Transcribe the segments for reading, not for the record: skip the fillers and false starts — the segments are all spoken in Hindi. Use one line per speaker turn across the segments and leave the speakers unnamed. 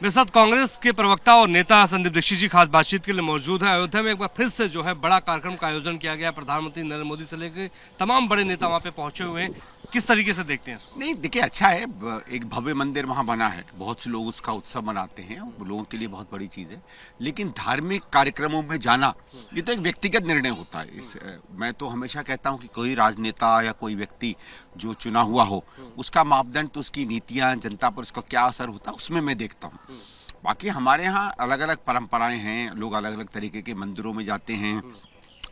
मेरे साथ कांग्रेस के प्रवक्ता और नेता संदीप दीक्षित जी खास बातचीत के लिए मौजूद हैं। अयोध्या में एक बार फिर से जो है बड़ा कार्यक्रम का आयोजन किया गया। प्रधानमंत्री नरेंद्र मोदी से लेकर तमाम बड़े नेता वहां पे पहुंचे हुए हैं। किस तरीके से देखते हैं?
नहीं देखिए, अच्छा है। एक भव्य मंदिर वहां बना है, बहुत से लोग उसका उत्सव मनाते हैं, वो लोगों के लिए बहुत बड़ी चीज है। लेकिन धार्मिक कार्यक्रमों में जाना ये तो एक व्यक्तिगत निर्णय होता है। मैं तो हमेशा कहता हूं कि कोई राजनेता या कोई व्यक्ति जो चुना हुआ हो, उसका मापदंड तो उसकी नीतियां, जनता पर उसका क्या असर होता है, उसमें मैं देखता हूँ। बाकी हमारे यहाँ अलग अलग परंपराएं हैं, लोग अलग अलग तरीके के मंदिरों में जाते हैं,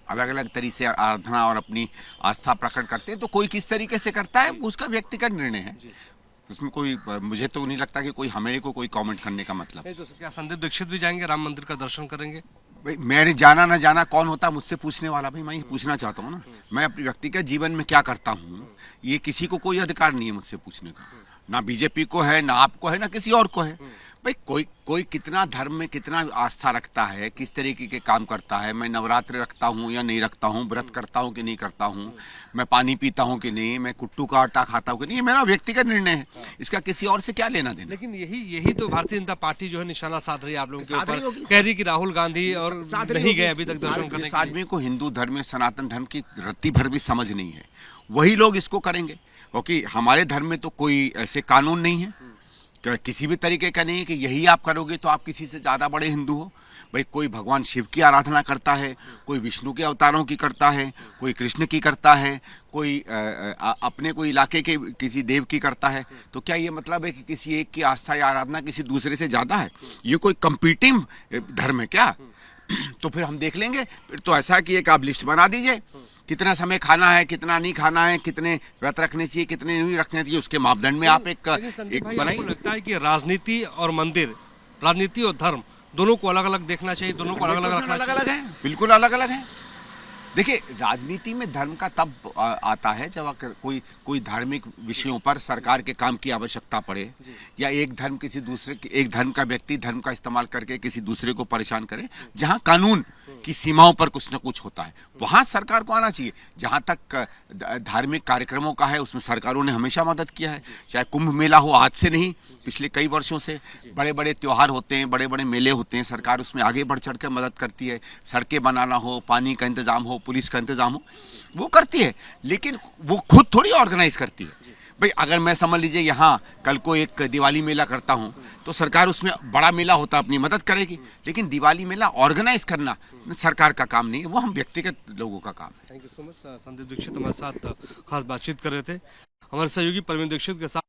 अलग अलग तरीके से आराधना और अपनी आस्था प्रकट करते हैं। तो कोई किस तरीके से करता है उसका व्यक्तिगत निर्णय है, उसमें कोई, मुझे तो नहीं लगता कि कोई हमें को कोई कमेंट करने का मतलब।
तो क्या संदीप दीक्षित भी जाएंगे, राम मंदिर का दर्शन करेंगे?
भाई मेरे जाना ना जाना कौन होता है मुझसे पूछने वाला? भाई मैं ये पूछना चाहता हूँ ना, मैं अपने व्यक्तिगत जीवन में क्या करता हूँ, ये किसी को कोई अधिकार नहीं है मुझसे पूछने का। ना बीजेपी को है, ना आपको है, ना किसी और को है। भाई कोई कितना धर्म में कितना आस्था रखता है, किस तरीके के काम करता है, मैं नवरात्र रखता हूँ या नहीं रखता हूँ, व्रत करता हूँ कि नहीं करता हूँ, मैं पानी पीता हूँ कि नहीं, मैं कुट्टू का आटा खाता हूँ कि नहीं, ये मेरा व्यक्तिगत निर्णय है। इसका किसी और से क्या लेना देना।
लेकिन यही तो भारतीय जनता पार्टी जो है निशाना साध रही है आप लोगों के ऊपर, कह रही कि राहुल गांधी और नहीं गए अभी तक दर्शन करने।
इस आदमी को हिंदू धर्म में, सनातन धर्म की रत्ती भर भी समझ नहीं है, वही लोग इसको करेंगे। क्योंकि हमारे धर्म में तो कोई ऐसे कानून नहीं है, किसी भी तरीके का नहीं है कि यही आप करोगे तो आप किसी से ज्यादा बड़े हिंदू हो। भाई कोई भगवान शिव की आराधना करता है, कोई विष्णु के अवतारों की करता है, कोई कृष्ण की करता है, कोई अपने कोई इलाके के किसी देव की करता है। तो क्या ये मतलब है कि किसी एक की आस्था या आराधना किसी दूसरे से ज्यादा है? ये कोई कंपीटिंग धर्म है क्या? तो फिर हम देख लेंगे। फिर तो ऐसा कि एक आप लिस्ट बना दीजिए, कितना समय खाना है, कितना नहीं खाना है, कितने व्रत रखने चाहिए, कितने नहीं रखने चाहिए, उसके मापदंड में आप एक बनाइए।
लगता है कि राजनीति और मंदिर, राजनीति और धर्म दोनों को अलग अलग देखना चाहिए, दोनों को अलग अलग रखना चाहिए।
अलग अलग है, बिल्कुल अलग अलग है। देखिए, राजनीति में धर्म का तब आता है जब कोई धार्मिक विषयों पर सरकार के काम की आवश्यकता पड़े, या एक धर्म किसी दूसरे, एक धर्म का व्यक्ति धर्म का इस्तेमाल करके किसी दूसरे को परेशान करे। जहां कानून की सीमाओं पर कुछ न कुछ होता है, वहां सरकार को आना चाहिए। जहां तक धार्मिक कार्यक्रमों का है, उसमें सरकारों ने हमेशा मदद किया है। चाहे कुंभ मेला हो, आज से नहीं, पिछले कई वर्षों से बड़े बड़े त्योहार होते हैं, बड़े बड़े मेले होते हैं, सरकार उसमें आगे बढ़ चढ़ कर मदद करती है। सड़कें बनाना हो, पानी का इंतजाम हो, पुलिस का इंतजाम हो, वो करती है। लेकिन वो खुद थोड़ी ऑर्गेनाइज करती है। भाई अगर मैं समझ लीजिए यहाँ कल को एक दिवाली मेला करता हूँ, तो सरकार उसमें बड़ा मेला होता है, अपनी मदद करेगी। लेकिन दिवाली मेला ऑर्गेनाइज करना सरकार का काम नहीं है, वो हम व्यक्तिगत लोगों का काम है।
Thank you so much. Sandeep Dikshit हमारे साथ खास बातचीत कर रहे थे। हमारे सहयोगी परवीन दीक्षित के साथ